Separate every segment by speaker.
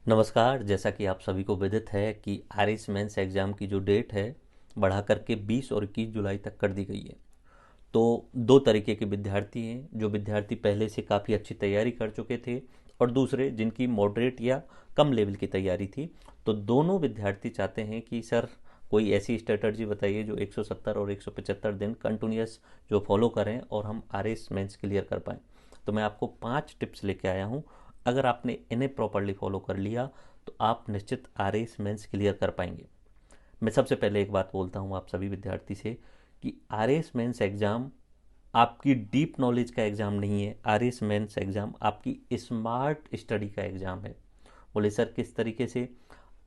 Speaker 1: नमस्कार। जैसा कि आप सभी को विदित है कि आरएस मेंस एग्ज़ाम की जो डेट है बढ़ा करके 20 और 21 जुलाई तक कर दी गई है। तो दो तरीके के विद्यार्थी हैं, जो विद्यार्थी पहले से काफ़ी अच्छी तैयारी कर चुके थे और दूसरे जिनकी मॉडरेट या कम लेवल की तैयारी थी। तो दोनों विद्यार्थी चाहते हैं कि सर कोई ऐसी स्ट्रेटजी बताइए जो 170 और 175 दिन कंटिन्यूस जो फॉलो करें और हम आरएस मेंस क्लियर कर पाएँ। तो मैं आपको 5 टिप्स लेके आया हूँ। अगर आपने इन्हें प्रॉपरली फॉलो कर लिया तो आप निश्चित आरएस मेंस क्लियर कर पाएंगे। मैं सबसे पहले एक बात बोलता हूँ आप सभी विद्यार्थी से कि आरएस मेंस एग्ज़ाम आपकी डीप नॉलेज का एग्ज़ाम नहीं है। आरएस मेंस एग्ज़ाम आपकी स्मार्ट स्टडी का एग्ज़ाम है। बोले सर किस तरीके से?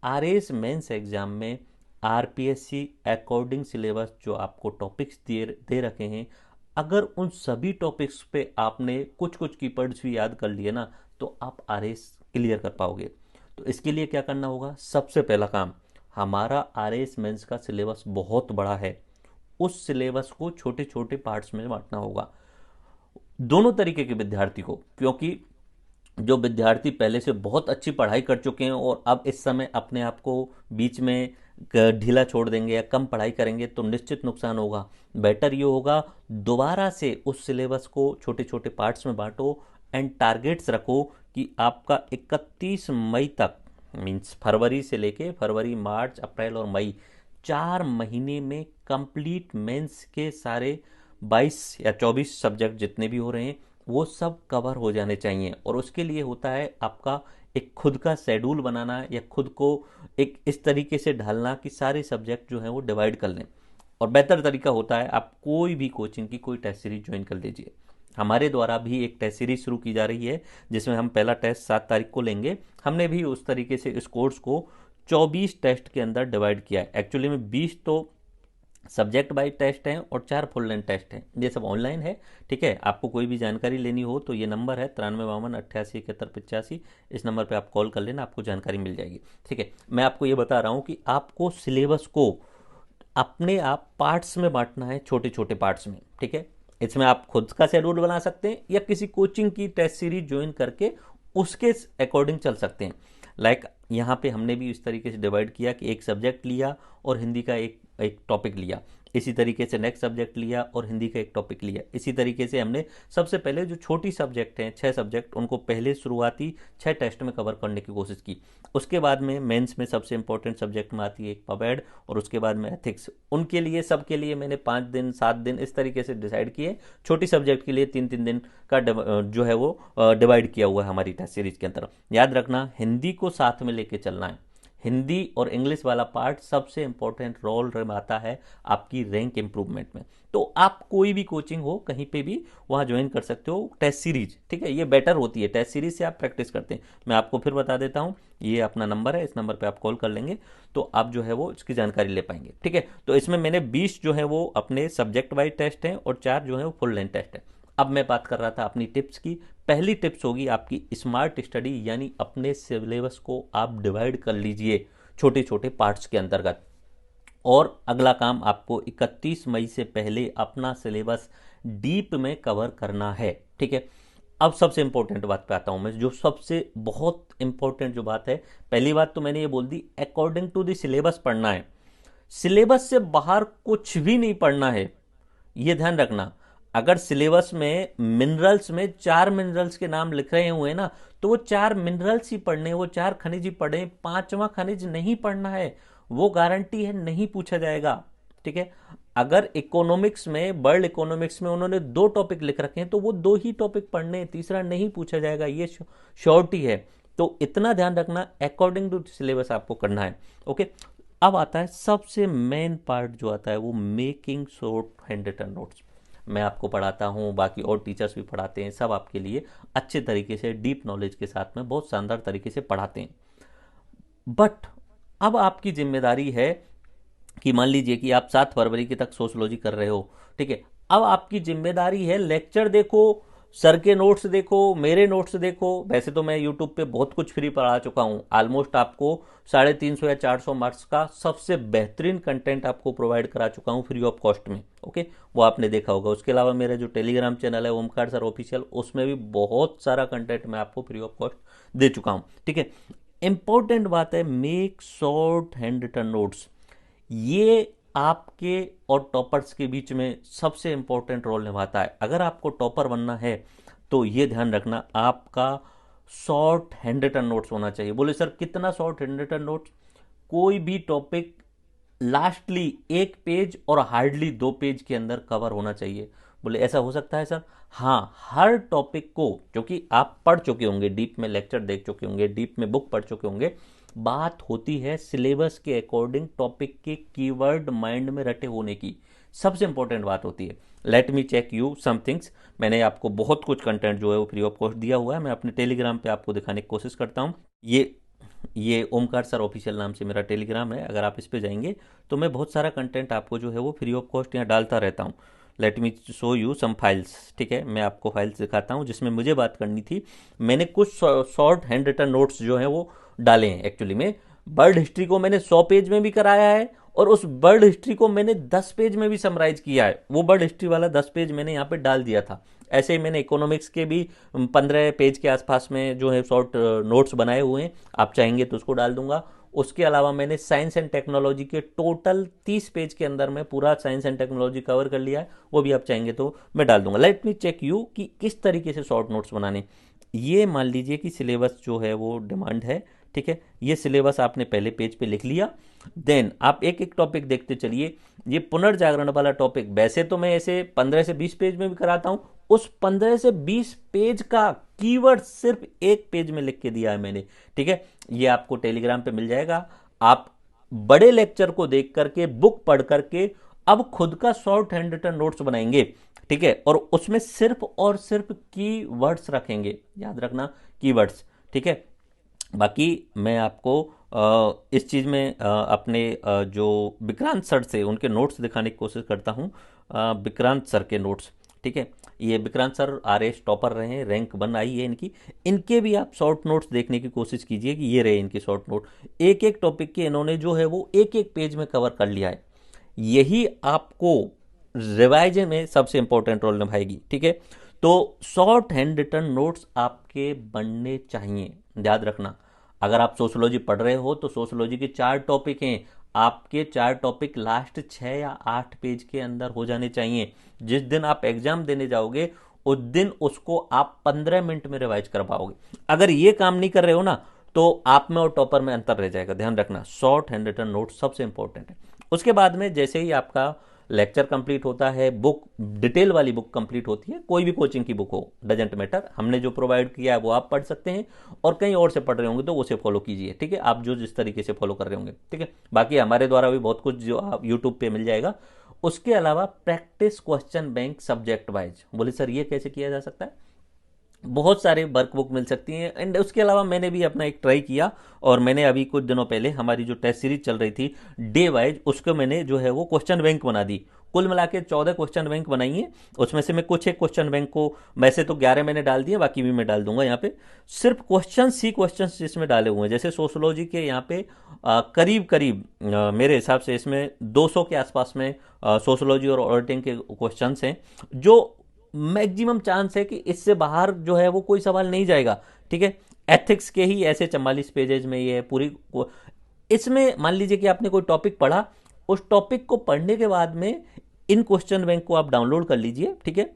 Speaker 1: आरएस मेंस एग्ज़ाम में आरपीएससी अकॉर्डिंग सिलेबस जो आपको टॉपिक्स दे रखे हैं, अगर उन सभी टॉपिक्स पे आपने कुछ कुछ कीवर्ड्स भी याद कर लिए ना तो आप आरएस क्लियर कर पाओगे। तो इसके लिए क्या करना होगा? सबसे पहला काम, हमारा आरएस मेंस का सिलेबस बहुत बड़ा है, उस सिलेबस को छोटे छोटे पार्ट्स में बांटना होगा दोनों तरीके के विद्यार्थी को। क्योंकि जो विद्यार्थी पहले से बहुत अच्छी पढ़ाई कर चुके हैं और अब इस समय अपने आप को बीच में ढीला छोड़ देंगे या कम पढ़ाई करेंगे तो निश्चित नुकसान होगा। बेटर ये होगा दोबारा से उस सिलेबस को छोटे छोटे पार्ट्स में बांटो एंड टारगेट्स रखो कि आपका 31 मई तक, मीन्स फरवरी से लेके फरवरी, मार्च, अप्रैल और मई, 4 महीने में कंप्लीट मेंस के सारे 22 या 24 सब्जेक्ट जितने भी हो रहे हैं वो सब कवर हो जाने चाहिए। और उसके लिए होता है आपका एक खुद का शेड्यूल बनाना या खुद को एक इस तरीके से ढालना कि सारे सब्जेक्ट जो हैं वो डिवाइड कर लें। और बेहतर तरीका होता है आप कोई भी कोचिंग की कोई टेस्ट सीरीज ज्वाइन कर लीजिए। हमारे द्वारा भी एक टेस्ट सीरीज शुरू की जा रही है जिसमें हम पहला टेस्ट 7 तारीख को लेंगे। हमने भी उस तरीके से इस कोर्स को 24 टेस्ट के अंदर डिवाइड किया है। एक्चुअली में 20 तो सब्जेक्ट वाइज टेस्ट हैं और 4 फुल लेंथ टेस्ट हैं। ये सब ऑनलाइन है। ठीक है, आपको कोई भी जानकारी लेनी हो तो ये नंबर है 9352887185। इस नंबर पे आप कॉल कर लेना, आपको जानकारी मिल जाएगी। ठीक है, मैं आपको ये बता रहा हूँ कि आपको सिलेबस को अपने आप पार्ट्स में बांटना है, छोटे छोटे पार्ट्स में। ठीक है, इसमें आप खुद का शेड्यूल बना सकते हैं या किसी कोचिंग की टेस्ट सीरीज ज्वाइन करके उसके अकॉर्डिंग चल सकते हैं। लाइक यहाँ पे हमने भी इस तरीके से डिवाइड किया कि एक सब्जेक्ट लिया और हिंदी का एक एक टॉपिक लिया, इसी तरीके से नेक्स्ट सब्जेक्ट लिया और हिंदी का एक टॉपिक लिया। इसी तरीके से हमने सबसे पहले जो छोटी सब्जेक्ट हैं 6 सब्जेक्ट, उनको पहले शुरुआती 6 टेस्ट में कवर करने की कोशिश की। उसके बाद में मेंस में सबसे इंपॉर्टेंट सब्जेक्ट में आती है एक पबेड और उसके बाद में एथिक्स। उनके लिए सबके लिए मैंने 5 दिन 7 दिन इस तरीके से डिसाइड किए। छोटी सब्जेक्ट के लिए 3-3 दिन का जो है वो डिवाइड किया हुआ है हमारी टेस्ट सीरीज के अंदर। याद रखना हिंदी को साथ में लेके चलना है। हिंदी और इंग्लिश वाला पार्ट सबसे इंपॉर्टेंट रोल निभाता है आपकी रैंक इंप्रूवमेंट में। तो आप कोई भी कोचिंग हो कहीं पे भी वहां ज्वाइन कर सकते हो टेस्ट सीरीज। ठीक है, ये बेटर होती है, टेस्ट सीरीज से आप प्रैक्टिस करते हैं। मैं आपको फिर बता देता हूँ, ये अपना नंबर है, इस नंबर पे आप कॉल कर लेंगे तो आप जो है वो इसकी जानकारी ले पाएंगे। ठीक है, तो इसमें मैंने 20 जो है वो अपने सब्जेक्ट वाइज टेस्ट हैं और 4 जो है वो फुल लेंथ टेस्ट है। अब मैं बात कर रहा था अपनी टिप्स की। पहली टिप्स होगी आपकी स्मार्ट स्टडी, यानी अपने सिलेबस को आप डिवाइड कर लीजिए छोटे छोटे पार्ट्स के अंतर्गत। और अगला काम आपको 31 मई से पहले अपना सिलेबस डीप में कवर करना है। ठीक है, अब सबसे इंपॉर्टेंट बात पे आता हूं मैं, जो सबसे बहुत इंपॉर्टेंट जो बात है। पहली बात तो मैंने ये बोल दी, अकॉर्डिंग टू द सिलेबस पढ़ना है। सिलेबस से बाहर कुछ भी नहीं पढ़ना है, ये ध्यान रखना। अगर सिलेबस में मिनरल्स में 4 मिनरल्स के नाम लिख रहे हुए ना तो वो 4 मिनरल्स ही पढ़ने, वो 4 खनिज ही पढ़े, 5वां खनिज नहीं पढ़ना है। वो गारंटी है नहीं पूछा जाएगा। ठीक है, अगर इकोनॉमिक्स में, वर्ल्ड इकोनॉमिक्स में उन्होंने 2 टॉपिक लिख रखे हैं तो वो 2 ही टॉपिक पढ़ने, तीसरा नहीं पूछा जाएगा, ये श्योरिटी है। तो इतना ध्यान रखना, अकॉर्डिंग टू सिलेबस आपको करना है। ओके, अब आता है सबसे मेन पार्ट जो आता है वो making short handwritten notes. मैं आपको पढ़ाता हूँ, बाकी और टीचर्स भी पढ़ाते हैं, सब आपके लिए अच्छे तरीके से डीप नॉलेज के साथ में बहुत शानदार तरीके से पढ़ाते हैं। बट अब आपकी जिम्मेदारी है कि मान लीजिए कि आप 7 फरवरी की तक सोशलॉजी कर रहे हो। ठीक है, अब आपकी जिम्मेदारी है लेक्चर देखो, सर के नोट्स देखो, मेरे नोट्स देखो। वैसे तो मैं यूट्यूब पे बहुत कुछ फ्री पढ़ा चुका हूं, ऑलमोस्ट आपको 350 या 400 मार्क्स का सबसे बेहतरीन कंटेंट आपको प्रोवाइड करा चुका हूं फ्री ऑफ कॉस्ट में। ओके, वो आपने देखा होगा। उसके अलावा मेरा जो टेलीग्राम चैनल है ओमकार सर ऑफिशियल, उसमें भी बहुत सारा कंटेंट मैं आपको फ्री ऑफ कॉस्ट दे चुका हूं। ठीक है, इंपॉर्टेंट बात है, make short handwritten notes. ये आपके और टॉपर्स के बीच में सबसे इंपॉर्टेंट रोल निभाता है। अगर आपको टॉपर बनना है तो ये ध्यान रखना, आपका शॉर्ट हैंड रिटन नोट्स होना चाहिए। बोले सर कितना शॉर्ट हैंड रिटन नोट्स? कोई भी टॉपिक लास्टली 1 पेज और हार्डली 2 पेज के अंदर कवर होना चाहिए। बोले ऐसा हो सकता है सर? हाँ, हर टॉपिक को, क्योंकि आप पढ़ चुके होंगे, डीप में लेक्चर देख चुके होंगे, डीप में बुक पढ़ चुके होंगे, बात होती है सिलेबस के अकॉर्डिंग टॉपिक के कीवर्ड माइंड में रटे होने की, सबसे इंपॉर्टेंट बात होती है। Let me check you some things. मैंने आपको बहुत कुछ कंटेंट जो है वो फ्री ऑफ कॉस्ट दिया हुआ है, मैं अपने टेलीग्राम पे आपको दिखाने की कोशिश करता हूँ। ये ओमकार सर ऑफिशियल नाम से मेरा टेलीग्राम है। अगर आप इस पे जाएंगे तो मैं बहुत सारा कंटेंट आपको जो है वो फ्री ऑफ कॉस्ट यहाँ डालता रहता हूँ। Let me show you some files. ठीक है, मैं आपको फाइल्स दिखाता हूँ जिसमें मुझे बात करनी थी। मैंने कुछ शॉर्ट हैंड रिटन नोट्स जो हैं वो डाले हैं। एक्चुअली में बर्ड हिस्ट्री को मैंने 100 पेज में भी कराया है और उस बर्ड हिस्ट्री को मैंने 10 पेज में भी समराइज किया है। वो बर्ड हिस्ट्री वाला 10 पेज मैंने यहाँ पे डाल दिया था। ऐसे ही मैंने इकोनॉमिक्स के भी 15 पेज के आसपास में जो है शॉर्ट नोट्स बनाए हुए हैं, आप चाहेंगे तो उसको डाल दूंगा। उसके अलावा मैंने साइंस एंड टेक्नोलॉजी के टोटल 30 पेज के अंदर मैं पूरा साइंस एंड टेक्नोलॉजी कवर कर लिया है, वो भी आप चाहेंगे तो मैं डाल दूंगा। लेट मी चेक यू कि किस तरीके से शॉर्ट नोट्स बनाने। ये मान लीजिए कि सिलेबस जो है वो डिमांड है। ठीक है, ये सिलेबस आपने पहले पेज पे लिख लिया, देन आप एक एक टॉपिक देखते चलिए। ये पुनर्जागरण वाला टॉपिक वैसे तो मैं ऐसे 15 से 20 पेज में भी कराता हूं, उस 15 से 20 पेज का कीवर्ड सिर्फ 1 पेज में लिख के दिया है मैंने। ठीक है, ये आपको टेलीग्राम पे मिल जाएगा। आप बड़े लेक्चर को देख करके, बुक पढ़ करके अब खुद का शॉर्ट हैंड रिटन नोट्स बनाएंगे। ठीक है, और उसमें सिर्फ और सिर्फ की वर्ड्स रखेंगे, याद रखना कीवर्ड्स। ठीक है, बाकी मैं आपको इस चीज़ में अपने जो विक्रांत सर से उनके नोट्स दिखाने की कोशिश करता हूँ। विक्रांत सर के नोट्स, ठीक है, ये विक्रांत सर आरएस टॉपर रहे हैं, रैंक 1 आई है इनकी। इनके भी आप शॉर्ट नोट्स देखने की कोशिश कीजिए कि ये रहे इनके शॉर्ट नोट। एक एक टॉपिक के इन्होंने जो है वो एक एक पेज में कवर कर लिया है। यही आपको रिवाइज में सबसे इंपॉर्टेंट रोल निभाएगी। ठीक है, तो शॉर्ट हैंड रिटन नोट्स आपके बनने चाहिए। याद रखना, अगर आप सोशोलॉजी पढ़ रहे हो तो सोशोलॉजी के 4 टॉपिक हैं, आपके 4 टॉपिक लास्ट 6 या 8 पेज के अंदर हो जाने चाहिए। जिस दिन आप एग्जाम देने जाओगे उस दिन उसको आप 15 मिनट में रिवाइज कर पाओगे। अगर ये काम नहीं कर रहे हो ना तो आप में और टॉपर में अंतर रह जाएगा। ध्यान रखना, शॉर्ट हैंड रिटन नोट सबसे इंपॉर्टेंट है। उसके बाद में जैसे ही आपका लेक्चर कंप्लीट होता है, बुक डिटेल वाली बुक कंप्लीट होती है, कोई भी कोचिंग की बुक हो डजेंट मैटर, हमने जो प्रोवाइड किया है वो आप पढ़ सकते हैं, और कहीं और से पढ़ रहे होंगे तो उसे फॉलो कीजिए। ठीक है, आप जो जिस तरीके से फॉलो कर रहे होंगे। ठीक है, बाकी हमारे द्वारा भी बहुत कुछ जो आप यूट्यूब पे मिल जाएगा। उसके अलावा practice question bank subject wise. बोले सर ये कैसे किया जा सकता है? बहुत सारे वर्कबुक मिल सकती हैं। एंड उसके अलावा मैंने भी अपना एक ट्राई किया, और मैंने अभी कुछ दिनों पहले हमारी जो टेस्ट सीरीज चल रही थी डे वाइज, उसको मैंने जो है वो क्वेश्चन बैंक बना दी। कुल मिला के 14 क्वेश्चन बैंक बनाई है। उसमें से मैं कुछ एक क्वेश्चन बैंक को, वैसे तो 11 मैंने डाल दिए, बाकी भी मैं डाल दूंगा यहाँ पे। सिर्फ क्वेश्चन जिसमें डाले हुए हैं, जैसे सोशोलॉजी के यहाँ पे करीब करीब मेरे हिसाब से इसमें 200 के आसपास में सोशोलॉजी और ऑडिटिंग के क्वेश्चन हैं, जो मैक्सिमम चांस है कि इससे बाहर जो है वो कोई सवाल नहीं जाएगा। ठीक है, एथिक्स के ही ऐसे 44 पेजेज में ये है पूरी। इसमें मान लीजिए कि आपने कोई टॉपिक पढ़ा, उस टॉपिक को पढ़ने के बाद में इन क्वेश्चन बैंक को आप डाउनलोड कर लीजिए। ठीक है,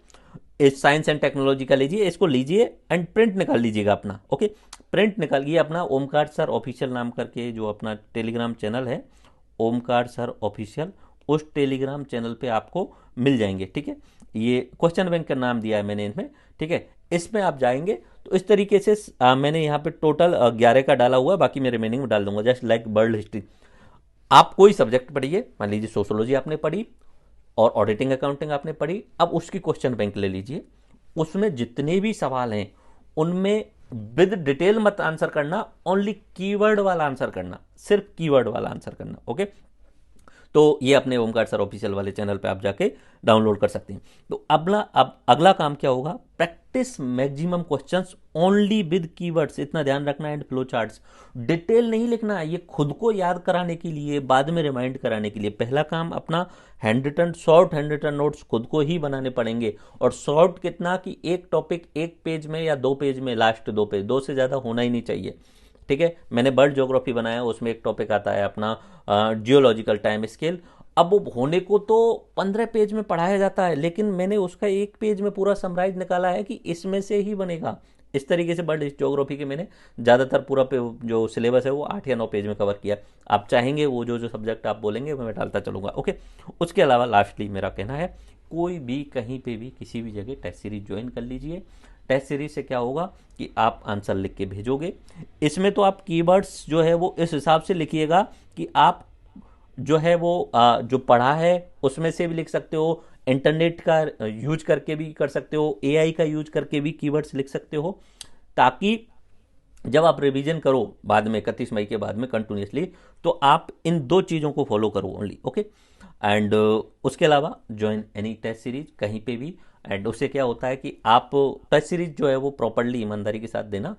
Speaker 1: इस साइंस एंड टेक्नोलॉजी का लीजिए, इसको लीजिए एंड प्रिंट निकाल लीजिएगा अपना। ओके, प्रिंट निकालिए अपना। ओमकार सर ऑफिशियल नाम करके जो अपना टेलीग्राम चैनल है, ओमकार सर ऑफिशियल, उस टेलीग्राम चैनल पे आपको मिल जाएंगे। ठीक है, ये क्वेश्चन बैंक का नाम दिया है मैंने इनमें। ठीक है, इसमें आप जाएंगे तो इस तरीके से मैंने यहाँ पे टोटल 11 का डाला हुआ है, बाकी मैं रिमेनिंग में डाल दूंगा। जस्ट लाइक वर्ल्ड हिस्ट्री, आप कोई सब्जेक्ट पढ़िए, मान लीजिए सोशोलॉजी आपने पढ़ी और ऑडिटिंग अकाउंटिंग आपने पढ़ी, अब उसकी क्वेश्चन बैंक ले लीजिए। उसमें जितने भी सवाल हैं उनमें विद डिटेल मत आंसर करना, ओनली कीवर्ड वाला आंसर करना, सिर्फ कीवर्ड वाला आंसर करना। ओके, तो ये अपने ओमकार सर ऑफिशियल वाले चैनल पे आप जाके डाउनलोड कर सकते हैं। तो अब अगला काम क्या होगा? Practice maximum questions only with keywords, इतना ध्यान रखना। एंड फ्लो चार्ट्स, डिटेल नहीं लिखना है, ये खुद को याद कराने के लिए, बाद में रिमाइंड कराने के लिए। पहला काम अपना handwritten, short handwritten notes खुद को ही बनाने पड़ेंगे। और शॉर्ट कितना कि एक टॉपिक 1 पेज में या 2 पेज में, लास्ट 2 पेज, 2 से ज्यादा होना ही नहीं चाहिए। ठीक है। मैंने वर्ल्ड ज्योग्राफी बनाया, उसमें एक टॉपिक आता है अपना जियोलॉजिकल टाइम स्केल। अब वो होने को तो 15 पेज में पढ़ाया जाता है, लेकिन मैंने उसका एक पेज में पूरा समराइज निकाला है कि इसमें से ही बनेगा। इस तरीके से वर्ल्ड ज्योग्राफी के मैंने ज़्यादातर पूरा जो सिलेबस है वो 8 या 9 पेज में कवर किया। आप चाहेंगे वो जो जो सब्जेक्ट आप बोलेंगे मैं डालता चलूँगा, ओके। उसके अलावा लास्टली मेरा कहना है, कोई भी कहीं पे भी किसी भी जगह टेस्ट सीरीज ज्वाइन कर लीजिए। टेस्ट सीरीज से क्या होगा कि आप आंसर लिख के भेजोगे। इसमें तो आप कीवर्ड्स जो है वो इस हिसाब से लिखिएगा कि आप जो है वो जो पढ़ा है उसमें से भी लिख सकते हो, इंटरनेट का यूज करके भी कर सकते हो, एआई का यूज करके भी कीवर्ड्स लिख सकते हो, ताकि जब आप रिवीजन करो बाद में 31 मई के बाद में कंटिन्यूसली, तो आप इन दो चीज़ों को फॉलो करो ओनली, ओके। एंड उसके अलावा ज्वाइन एनी टेस्ट सीरीज कहीं पे भी। एंड उससे क्या होता है कि आप टेस्ट सीरीज जो है वो प्रॉपरली ईमानदारी के साथ देना।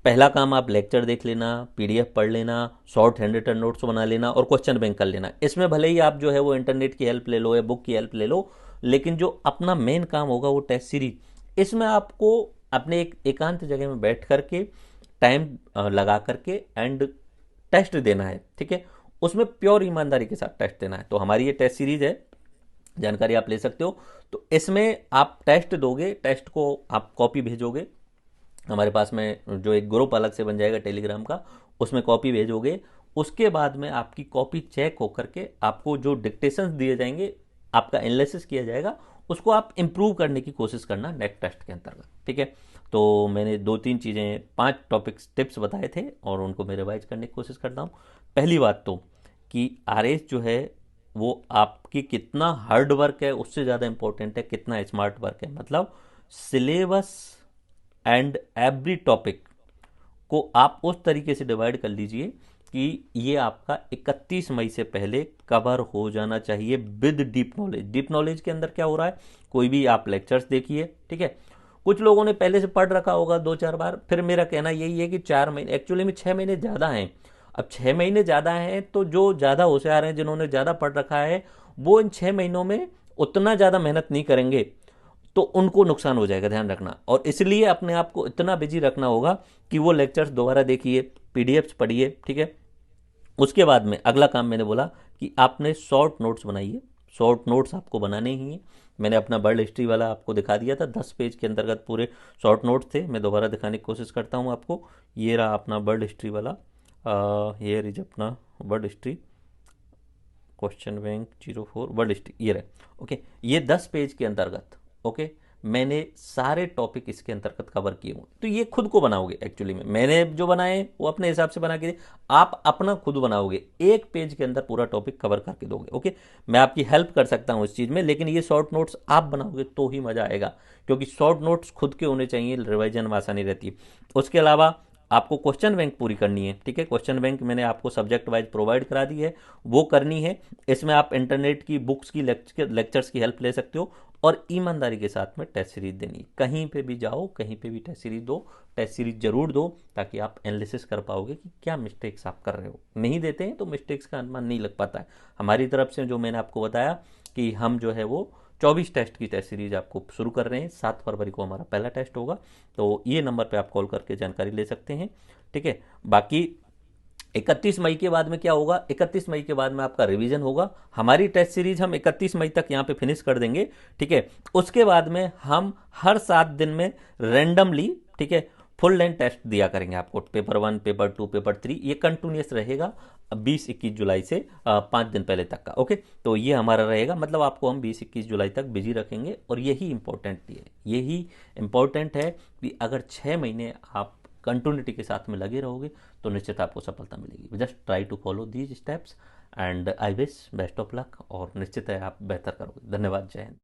Speaker 1: पहला काम आप लेक्चर देख लेना, पीडीएफ पढ़ लेना, शॉर्ट हैंड रिटन नोट्स बना लेना और क्वेश्चन बैंक कर लेना। इसमें भले ही आप जो है वो इंटरनेट की हेल्प ले लो या बुक की हेल्प ले लो, लेकिन जो अपना मेन काम होगा वो टेस्ट सीरीज, इसमें आपको अपने एक एकांत जगह में बैठ करके टाइम लगा करके एंड टेस्ट देना है, ठीक है। उसमें प्योर ईमानदारी के साथ टेस्ट देना है। तो हमारी ये टेस्ट सीरीज है, जानकारी आप ले सकते हो। तो इसमें आप टेस्ट दोगे, टेस्ट को आप कॉपी भेजोगे, हमारे पास में जो एक ग्रुप अलग से बन जाएगा टेलीग्राम का, उसमें कॉपी भेजोगे। उसके बाद में आपकी कॉपी चेक होकर के आपको जो डिक्टेशंस दिए जाएंगे, आपका एनालिसिस किया जाएगा, उसको आप इम्प्रूव करने की कोशिश करना नेक्स्ट टेस्ट के अंतर्गत, ठीक है। तो मैंने 2-3 चीज़ें 5 टॉपिक्स टिप्स बताए थे और उनको मैं रिवाइज करने की कोशिश करता हूँ। पहली बात तो कि आरएस जो है वो आपकी कितना हार्ड वर्क है उससे ज़्यादा इंपॉर्टेंट है कितना स्मार्ट वर्क है। मतलब सिलेबस एंड एवरी टॉपिक को आप उस तरीके से डिवाइड कर लीजिए कि ये आपका 31 मई से पहले कवर हो जाना चाहिए with deep knowledge. Deep knowledge के अंदर क्या हो रहा है, कोई भी आप लेक्चर्स देखिए, ठीक है। कुछ लोगों ने पहले से पढ़ रखा होगा 2-4 बार, फिर मेरा कहना यही है कि 4 महीने, एक्चुअली में 6 महीने ज़्यादा हैं। अब 6 महीने ज़्यादा हैं तो जो ज़्यादा होशियार हैं, जिन्होंने ज़्यादा पढ़ रखा है, वो इन 6 महीनों में उतना ज़्यादा मेहनत नहीं करेंगे, तो उनको नुकसान हो जाएगा, ध्यान रखना। और इसलिए अपने आप को इतना बिजी रखना होगा कि वो लेक्चर्स दोबारा देखिए, पीडीएफ्स पढ़िए, ठीक है। उसके बाद में अगला काम मैंने बोला कि आपने शॉर्ट नोट्स बनाइए। शॉर्ट नोट्स आपको बनाने ही हैं। मैंने अपना वर्ल्ड हिस्ट्री वाला आपको दिखा दिया था, 10 पेज के अंतर्गत पूरे शॉर्ट नोट्स थे। मैं दोबारा दिखाने की कोशिश करता हूँ आपको। ये रहा अपना वर्ल्ड हिस्ट्री वाला, ये इज अपना world history question bank 04 world history, ये रहे, ओके। ये 10 पेज के अंतर्गत, ओके, मैंने सारे टॉपिक इसके अंतर्गत कवर किए हुए। तो ये खुद को बनाओगे, एक्चुअली में मैंने जो बनाए वो अपने हिसाब से बना के, आप अपना खुद बनाओगे, एक पेज के अंदर पूरा टॉपिक कवर करके दोगे, ओके। मैं आपकी हेल्प कर सकता हूँ इस चीज़ में, लेकिन ये शॉर्ट नोट्स आप बनाओगे तो ही मज़ा आएगा, क्योंकि शॉर्ट नोट्स खुद के होने चाहिए, रिवाइजन में आसानी रहती है। उसके अलावा आपको क्वेश्चन बैंक पूरी करनी है, ठीक है। क्वेश्चन बैंक मैंने आपको सब्जेक्ट वाइज प्रोवाइड करा दी है, वो करनी है। इसमें आप इंटरनेट की बुक्स की लेक्चर्स की हेल्प ले सकते हो और ईमानदारी के साथ में टेस्ट सीरीज देनी है। कहीं पे भी जाओ, कहीं पे भी टेस्ट सीरीज दो, टेस्ट सीरीज जरूर दो, ताकि आप एनालिसिस कर पाओगे कि क्या मिस्टेक्स आप कर रहे हो। नहीं देते हैं तो मिस्टेक्स का अनुमान नहीं लग पाता है। हमारी तरफ से जो मैंने आपको बताया कि हम जो है वो 24 टेस्ट की टेस्ट सीरीज आपको शुरू कर रहे हैं। 7 फरवरी को हमारा पहला टेस्ट होगा, तो ये नंबर पे आप कॉल करके जानकारी ले सकते हैं, ठीक है। बाकी 31 मई के बाद में क्या होगा, 31 मई के बाद में आपका रिवीजन होगा। हमारी टेस्ट सीरीज हम 31 मई तक यहाँ पे फिनिश कर देंगे, ठीक है। उसके बाद में हम हर 7 दिन में रैंडमली, ठीक है, फुल लेंथ टेस्ट दिया करेंगे आपको। पेपर 1, पेपर 2, पेपर 3, ये कंटिन्यूस रहेगा 20-21 जुलाई से 5 दिन पहले तक का, ओके। तो ये हमारा रहेगा, मतलब आपको हम 20-21 जुलाई तक बिजी रखेंगे। और यही इंपॉर्टेंट है कि अगर 6 महीने आप कंटिन्यूटी के साथ में लगे रहोगे तो निश्चित आपको सफलता मिलेगी। Just try to follow these steps and I wish best of luck, और निश्चित है आप बेहतर करोगे। धन्यवाद, जय हिंद।